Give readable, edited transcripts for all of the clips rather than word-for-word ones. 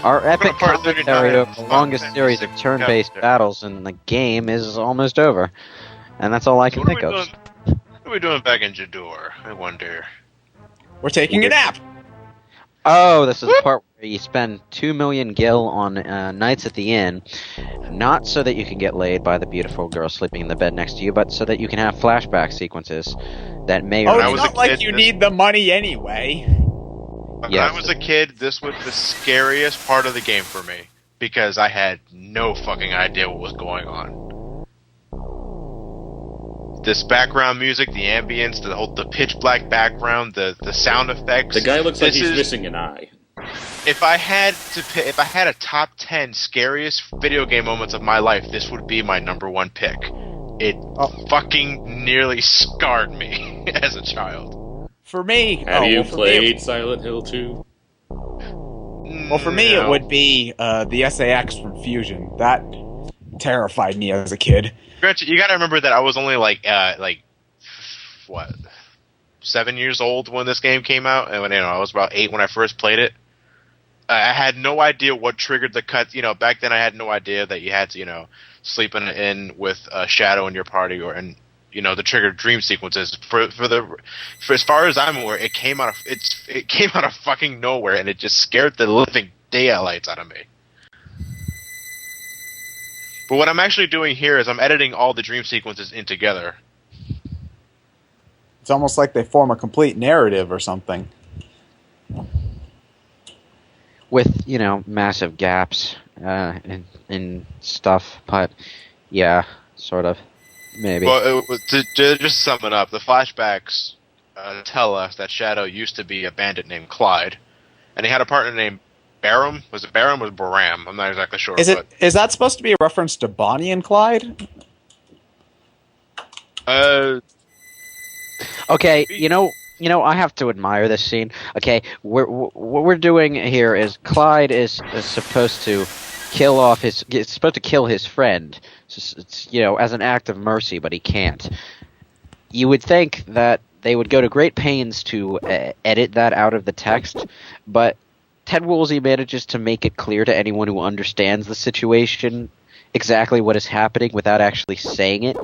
Our epic part commentary 39 of the longest Final series of Fantasy turn-based chapter. battles in the game is almost over. And that's all I can think of. What are we doing back in Jador, I wonder? We're taking a nap. Oh, this is the part where you spend 2 million gil on nights at the inn, not so that you can get laid by the beautiful girl sleeping in the bed next to you, but so that you can have flashback sequences that may or Oh, may it's not. not like you need the money anyway. When Yes. I was a kid, this was the scariest part of the game for me because I had no fucking idea what was going on. This background music, the ambience, the pitch black background, the sound effects. The guy looks like This he's is- missing an eye. If I had a top 10 scariest video game moments of my life, this would be my number one pick. It fucking nearly scarred me as a child. For me, Have you for played Silent Hill 2? Well, for me, it No. would be the SAX from Fusion. That terrified me as a kid. Granted, you gotta remember that I was only like 7 years old when this game came out, and when I was about 8 when I first played it. I had no idea what triggered the cut. Back then I had no idea that you had to, sleep in with a shadow in your party, the triggered dream sequences. For as far as I'm aware, it came out of fucking nowhere, and it just scared the living daylights out of me. But what I'm actually doing here is I'm editing all the dream sequences in together. It's almost like they form a complete narrative or something. With, massive gaps in stuff, but yeah, sort of. Maybe. Well, to just sum it up, the flashbacks tell us that Shadow used to be a bandit named Clyde, and he had a partner named Baram. Was it Baram or Baram? I'm not exactly sure. Is that supposed to be a reference to Bonnie and Clyde? Okay, I have to admire this scene. Okay, what we're doing here is Clyde is supposed to kill his friend. It's, as an act of mercy, but he can't. You would think that they would go to great pains to edit that out of the text, but Ted Woolsey manages to make it clear to anyone who understands the situation exactly what is happening without actually saying it.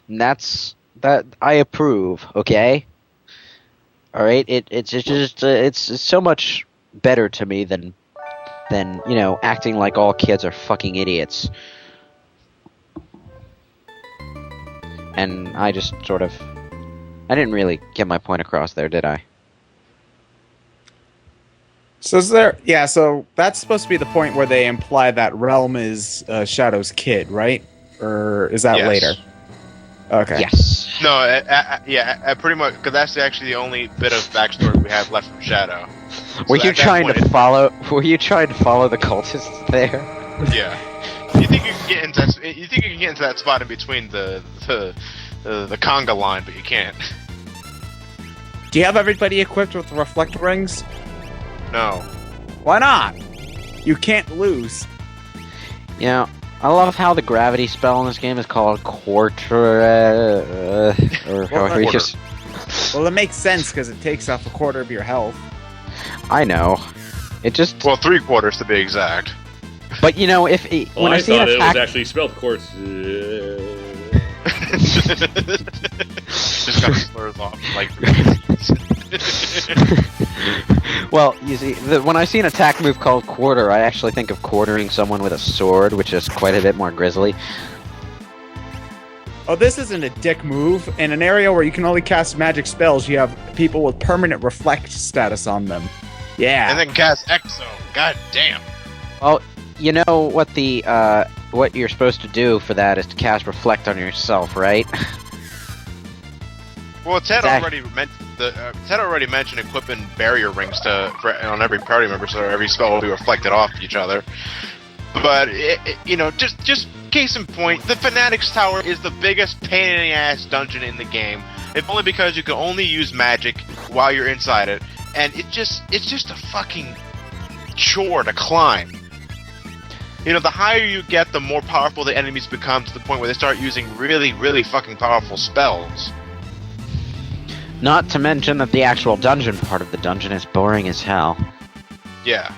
And that I approve, okay? Alright, it's so much better to me than acting like all kids are fucking idiots. And I just I didn't really get my point across there, did I? So so that's supposed to be the point where they imply that Realm is Shadow's kid, right? Or is that Yes. later? Okay. Yes. No, I pretty much, because that's actually the only bit of backstory we have left from Shadow. Were So you at that trying point, to follow the cultists there? Yeah. You think you can get into that spot in between the conga line, but you can't. Do you have everybody equipped with reflect rings? No. Why not? You can't lose. I love how the gravity spell in this game is called quarter, or however you just... Well, it makes sense because it takes off a quarter of your health. I know. It just... Well, 3/4 to be exact. But when Well, I I see an thought it was attack... actually spelled quartz. Just kind of slurs off like. Well, you see, when I see an attack move called quarter, I actually think of quartering someone with a sword, which is quite a bit more grisly. Oh, this isn't a dick move. In an area where you can only cast magic spells, you have people with permanent reflect status on them. Yeah. And then cast Exo. God damn. Well, you know what what you're supposed to do for that is to cast reflect on yourself, right? Well, Ted Exactly. already mentioned equipping barrier rings on every party member, so every spell will be reflected off each other. But just case in point, the Fanatics Tower is the biggest pain in the ass dungeon in the game. If only because you can only use magic while you're inside it, and it's just a fucking chore to climb. The higher you get, the more powerful the enemies become, to the point where they start using really, really fucking powerful spells. Not to mention that the actual dungeon part of the dungeon is boring as hell. Yeah.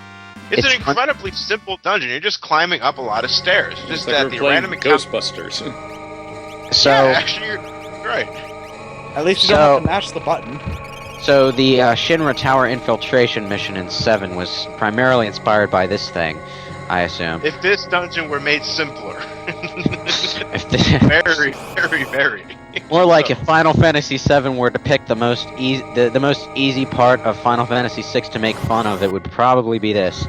It's an It's fun- incredibly simple dungeon. You're just climbing up a lot of stairs. It's Just like that we're the playing random encounter. Ghostbusters. So, Yeah, actually, you're right. At least you don't have to mash the button. so the Shinra Tower infiltration mission in 7 was primarily inspired by this thing, I assume. If this dungeon were made simpler. If the- Very, very, very. More like So, if Final Fantasy VII were to pick the most easy part of Final Fantasy VI to make fun of, it would probably be this.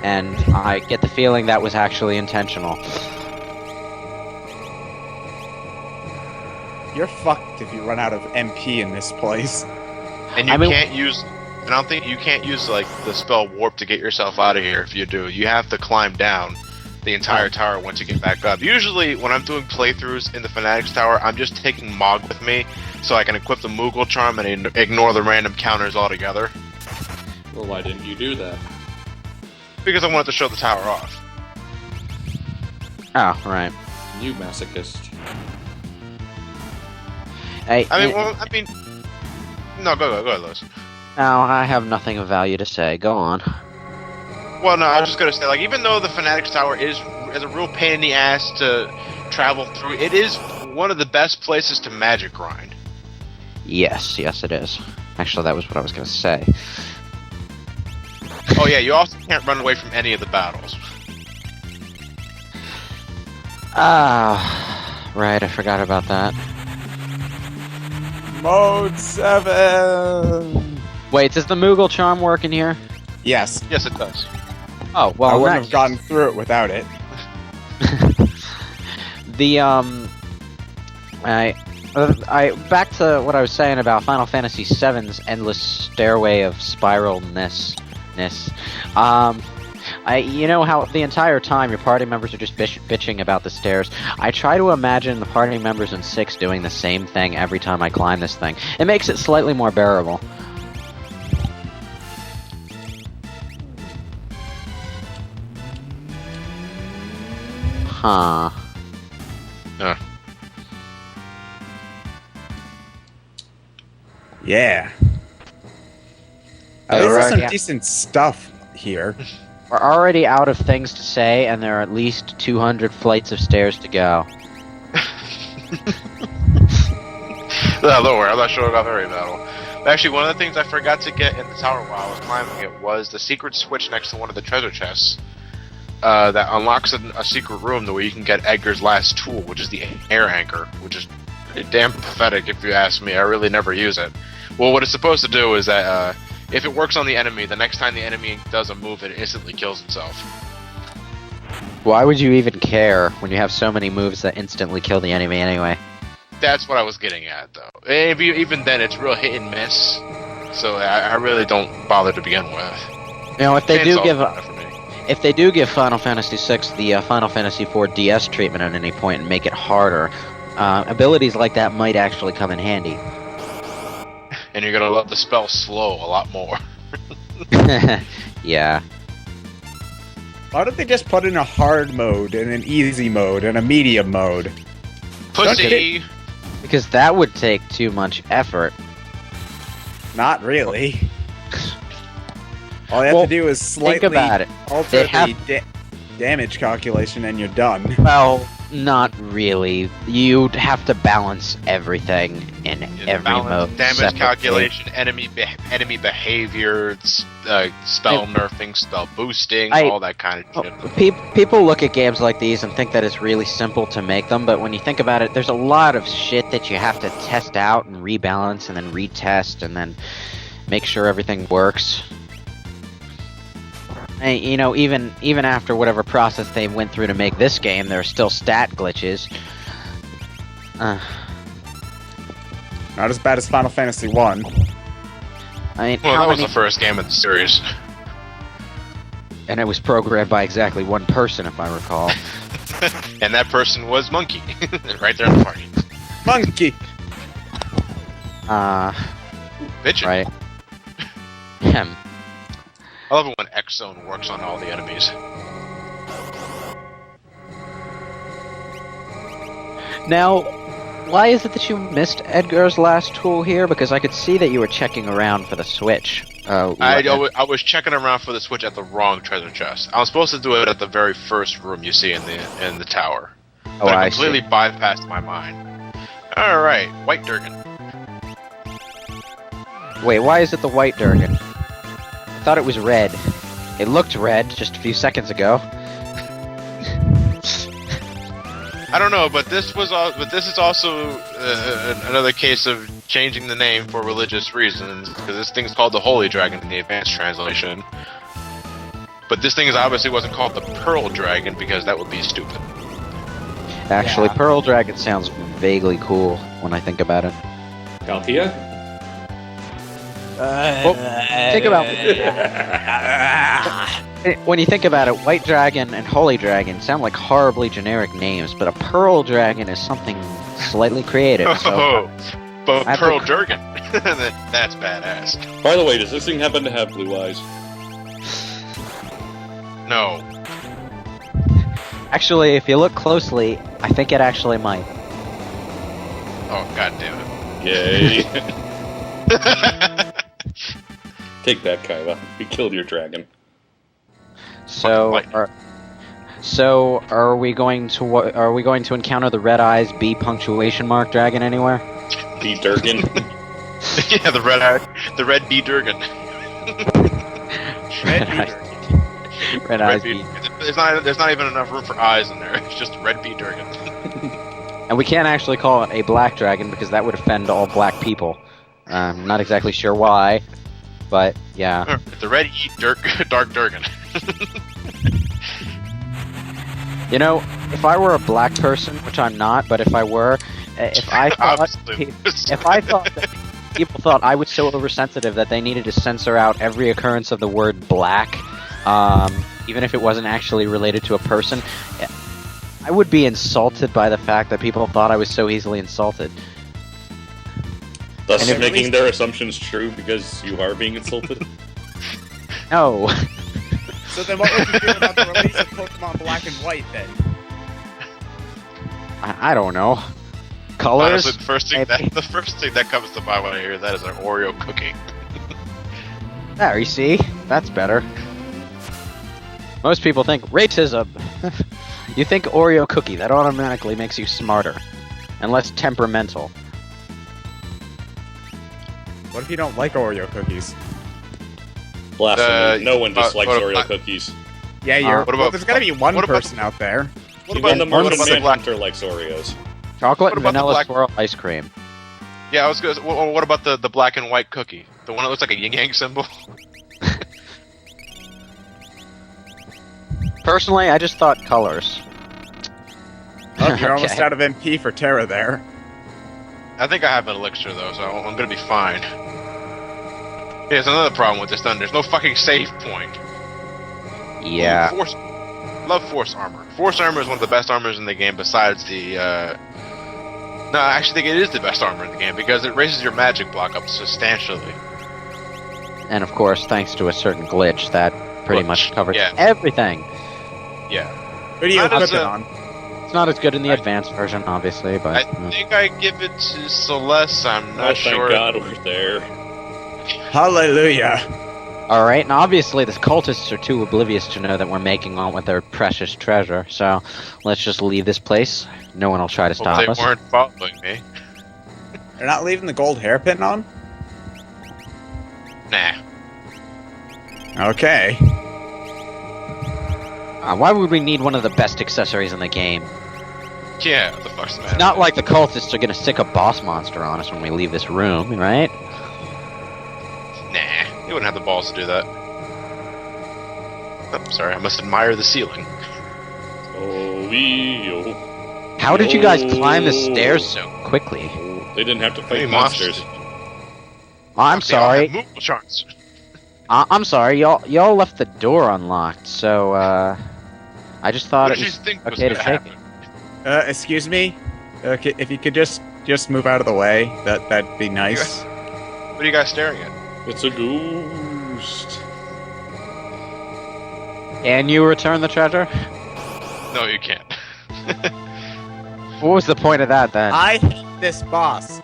And I get the feeling that was actually intentional. You're fucked if you run out of MP in this place. And you I mean- can't use. I don't think you can't use like the spell warp to get yourself out of here. If you do, you have to climb down the entire tower once you get back up. Usually, when I'm doing playthroughs in the Fanatics Tower, I'm just taking Mog with me so I can equip the Moogle charm and ignore the random counters altogether. Well, why didn't you do that? Because I wanted to show the tower off. Oh, right. You masochist. I mean, no, go ahead, Lewis. No, I have nothing of value to say. Go on. Well, no, I was just gonna say, like, even though the Fanatics Tower is a real pain in the ass to travel through, it is one of the best places to magic grind. Yes, it is. Actually, that was what I was going to say. Oh yeah, you also can't run away from any of the battles. Ah, right, I forgot about that. Mode 7! Wait, does the Moogle charm work in here? Yes. Yes, it does. Oh, well, I wouldn't next. have gotten through it without it. The, I back to what I was saying about Final Fantasy VII's endless stairway of spiralness. You know how the entire time your party members are just bitching about the stairs. I try to imagine the party members in 6 doing the same thing every time I climb this thing. It makes it slightly more bearable. Huh. Yeah. Yeah, There's right. some Yeah. decent stuff here. We're already out of things to say, and there are at least 200 flights of stairs to go. No, don't worry, I'm not sure about every battle. Actually, one of the things I forgot to get in the tower while I was climbing it was the secret switch next to one of the treasure chests. That unlocks a secret room the way you can get Edgar's last tool, which is the air anchor, which is damn pathetic if you ask me. I really never use it. Well, what it's supposed to do is that if it works on the enemy, the next time the enemy does a move, it instantly kills itself. Why would you even care when you have so many moves that instantly kill the enemy anyway? That's what I was getting at, though. Even then, it's real hit and miss, so I really don't bother to begin with. You know, if they do Chainsaw give is for me. if they do give Final Fantasy VI the Final Fantasy IV DS treatment at any point and make it harder, abilities like that might actually come in handy. And you're gonna love the spell slow a lot more. Yeah. Why don't they just put in a hard mode and an easy mode and a medium mode? Pussy! Because that would take too much effort. Not really. All you have Well, to do is Think slightly about it. alter They the have- damage calculation and you're done. Well, not really. You'd have to balance everything in every Balance, mode. damage separately. calculation, enemy behavior, spell nerfing, spell boosting, I- all that kind of shit. People look at games like these and think that it's really simple to make them, but when you think about it, there's a lot of shit that you have to test out and rebalance and then retest and then make sure everything works. And, you know, even after whatever process they went through to make this game, there are still stat glitches. Not as bad as Final Fantasy 1. I mean, Well, how that was many? the first game of the series. And it was programmed by exactly one person, if I recall. And that person was Monkey. Right there in the party. Monkey! Bitchin'. Right. Ahem. I love it when X Zone works on all the enemies. Now, why is it that you missed Edgar's last tool here? Because I could see that you were checking around for the switch. I was checking around for the switch at the wrong treasure chest. I was supposed to do it at the very first room you see in the tower. Oh, But I I completely see. bypassed my mind. Alright, White Durgan. Wait, why is it the white Durgan? I thought it was red. It looked red just a few seconds ago. I don't know, but this is also another case of changing the name for religious reasons, because this thing's called the Holy Dragon in the advanced translation. But this thing obviously wasn't called the Pearl Dragon, because that would be stupid. Actually, Yeah. Pearl Dragon sounds vaguely cool when I think about it. Calthea? Think about when you think about it, White Dragon and Holy Dragon sound like horribly generic names, but a Pearl Dragon is something slightly creative. So Oh, but I Pearl think- Durgan. That's badass. By the way, does this thing happen to have blue eyes? No. actually, if you look closely, I think it actually might. Oh, god damn Eh. Yay. it. Take that, Kyla. We killed your dragon. So, lightning. are we going to encounter the red eyes B punctuation mark dragon anywhere? B. Durgan. Yeah, the red B Durgan. Red Red Peter. Red eyes B. B. There's not even enough room for eyes in there. It's just red B Durgan. And we can't actually call it a black dragon because that would offend all black people. Not exactly sure why, but yeah. The red E Dark Durgan. You know, if I were a black person, which I'm not, but if I were, if I thought Obviously. if I thought that people thought I was so oversensitive that they needed to censor out every occurrence of the word black, even if it wasn't actually related to a person, I would be insulted by the fact that people thought I was so easily insulted. Thus And if- making their assumptions true because you are being insulted? No. So then what would you feel about the release of Pokemon Black and White then? I don't know. Colors? Honestly, the first thing that comes to mind when I hear that is an Oreo cookie. There, you see? That's better. Most people think racism. You think Oreo cookie, that automatically makes you smarter. And less temperamental. What if you don't like Oreo cookies? Blasphemy. No one dislikes what Oreo about- cookies. Yeah, you're. what about- well, there's gotta be one what about- person out there. What Even about the what Martian about the black? Manhunter likes Oreos. Chocolate What and about the vanilla black- swirl ice cream. Yeah, I was gonna. What about the black and white cookie? The one that looks like a yin yang symbol. Personally, I just thought colors. Oh, you're almost Okay. out of MP for Terra there. I think I have an elixir though, so I'm gonna be fine. Here's another problem with this then. There's no fucking save point. Yeah. Love force armor. Force armor is one of the best armors in the game besides the, No, I actually think it is the best armor in the game because it raises your magic block up substantially. And of course, thanks to a certain glitch that pretty much covers yeah. everything. Yeah. Who do you How equip does it it- on? It's not as good in the I- advanced version, obviously, but... I think I give it to Celeste, I'm not Oh, sure. thank God we're there. Hallelujah. Alright, and obviously the cultists are too oblivious to know that we're making on with their precious treasure, so let's just leave this place. No one will try to Hope stop they us. weren't following me. They're not leaving the gold hairpin on? Nah. Okay. Why would we need one of the best accessories in the game? Yeah, what the fuck's the matter? Not like the cultists are gonna stick a boss monster on us when we leave this room, right? Nah, you wouldn't have the balls to do that. Oh, sorry, I must admire the ceiling. Oh, wee-oh. How did you guys climb the Oh. stairs so quickly? They didn't have to fight Hey, monsters. I'm They all have sorry. movable charts. I'm sorry. Y'all left the door unlocked, so I just thought What it did you was think was okay to gonna take. happen? Excuse me? If you could just move out of the way, that'd be nice. What are you guys staring at? It's a ghost. Can you return the treasure? No, you can't. What was the point of that then? I this boss.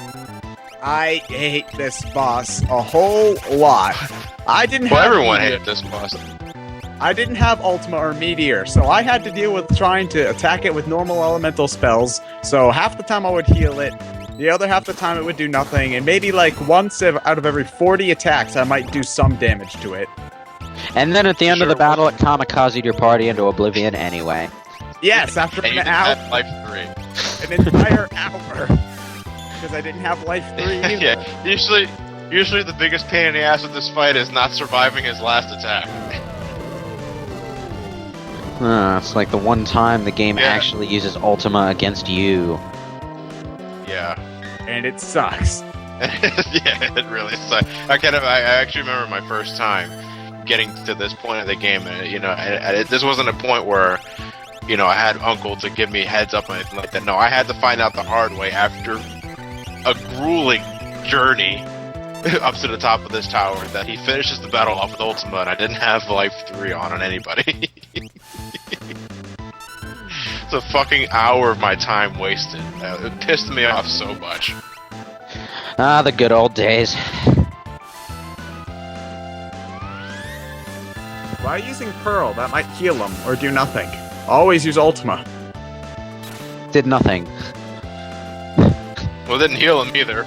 I hate this boss a whole lot. I didn't Well, have everyone Meteor. hated this boss. I didn't have Ultima or Meteor, so I had to deal with trying to attack it with normal elemental spells. So half the time I would heal it, the other half the time it would do nothing, and maybe like once out of every 40 attacks I might do some damage to it. And then at the end of the Sure. battle, it kamikazed your party into oblivion anyway. Yes, after And you an didn't hour, have life 3. an entire hour. Because I didn't have life 3 either. Yeah, usually the biggest pain in the ass of this fight is not surviving his last attack. It's like the one time the game Yeah. actually uses Ultima against you. Yeah. And it sucks. Yeah, it really sucks. I actually remember my first time getting to this point of the game, and this wasn't a point where, I had Uncle to give me heads up or anything like that. No, I had to find out the hard way after a grueling journey up to the top of this tower that he finishes the battle off with Ultima, and I didn't have life 3 on anybody. It's a fucking hour of my time wasted. It pissed me off so much. Ah, the good old days. Why using Pearl? That might heal him or do nothing. Always use Ultima. Did nothing. Well, it didn't heal him either.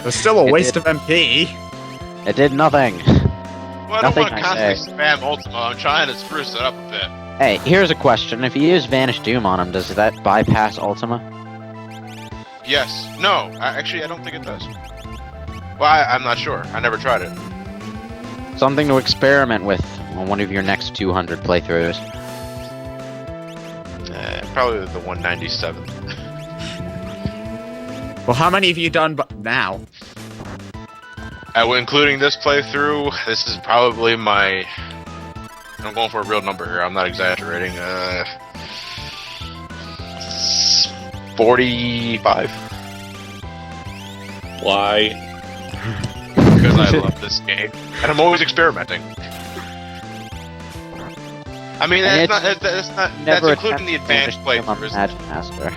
It's still a It waste did. of MP. It did nothing. Well, I don't Nothing want to I constantly spam Ultima. I'm trying to spruce it up a bit. Hey, here's a question. If you use Vanish Doom on him, does that bypass Ultima? Yes. No. Actually, I don't think it does. Well, I'm not sure. I never tried it. Something to experiment with on one of your next 200 playthroughs. Probably the 197. Well, how many have you done now? Including this playthrough, this is probably my... I'm going for a real number here. I'm not exaggerating. 45. Why? Because I love this game. And I'm always experimenting. I mean, And that's Never including the advanced playthroughs. Magic Master.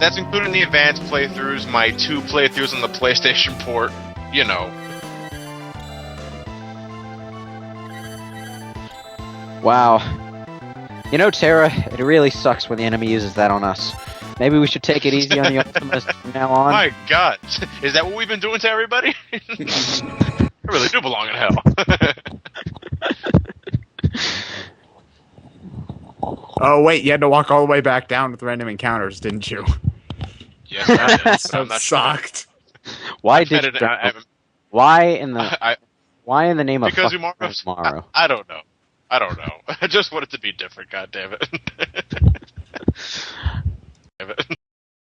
That's including the advanced playthroughs, my 2 playthroughs on the PlayStation port, Wow. Tara, it really sucks when the enemy uses that on us. Maybe we should take it easy on the Ultimas from now on. My god. Is that what we've been doing to everybody? I really do belong in hell. Oh, wait, you had to walk all the way back down with random encounters, didn't you? Yes, I did. So I'm not sure. sucked. Why I've did had you? it- Why in the name of because fucking Umaro's... tomorrow? I don't know. I just want it to be different, goddammit.